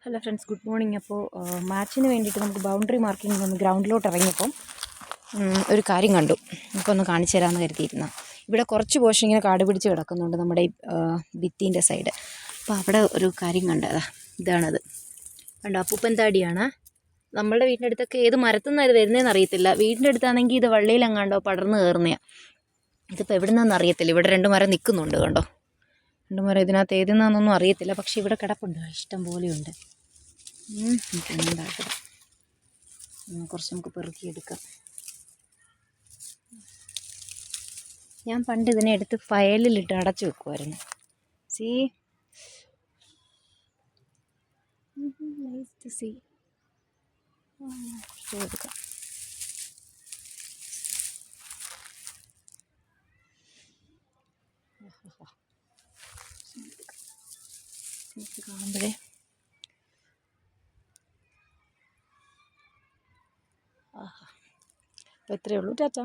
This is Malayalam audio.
Hello friends, good morning. അപ്പോൾ മാച്ചിന് വേണ്ടിയിട്ട് നമുക്ക് ബൗണ്ടറി മാർക്കിംഗ് ഒന്ന് ഗ്രൗണ്ടിലോട്ട് ഇറങ്ങിയപ്പം ഒരു കാര്യം കണ്ടു. നമുക്ക് ഒന്ന് കാണിച്ചു തരാമെന്ന് കരുതിയിരുന്ന ഇവിടെ കുറച്ച് പോഷൻ ഇങ്ങനെ കാട് പിടിച്ച് കിടക്കുന്നുണ്ട് നമ്മുടെ ഈ ഭിത്തീൻ്റെ സൈഡ്. അപ്പോൾ അവിടെ ഒരു കാര്യം കണ്ടതാ, ഇതാണത് കണ്ടോ, അപ്പൂപ്പൻ താടിയാണ്. നമ്മളുടെ വീടിൻ്റെ അടുത്തൊക്കെ ഏത് മരത്തുനിന്നാണ് ഇത് വരുന്നതെന്ന് അറിയത്തില്ല. വീടിൻ്റെ അടുത്താണെങ്കിൽ ഇത് വള്ളിയിലെങ്ങാണ്ടോ പടർന്ന് കയറുന്നതാണ്. ഇതിപ്പോൾ എവിടെ നിന്നാണെന്ന് അറിയത്തില്ല. ഇവിടെ 2 മരം നിൽക്കുന്നുണ്ട് കണ്ടോ, 2 മരം. ഇതിനകത്ത് ഏതെന്നാണെന്നൊന്നും അറിയത്തില്ല, പക്ഷേ ഇവിടെ കിടപ്പുണ്ട്, ഇഷ്ടം പോലെയുണ്ട്. നമുക്കെന്താക്കണം, കുറച്ച് നമുക്ക് പെറുക്കിയെടുക്കാം. ഞാൻ പണ്ട് ഇതിനെ എടുത്ത് ഫയലിലിട്ട് അടച്ചു വെക്കുമായിരുന്നു. See nice to see. കുറച്ച് എടുക്കാം. കാണുമ്പോഴേ അപ്പോൾ ഇത്രയേ ഉള്ളൂ. ടാറ്റാ.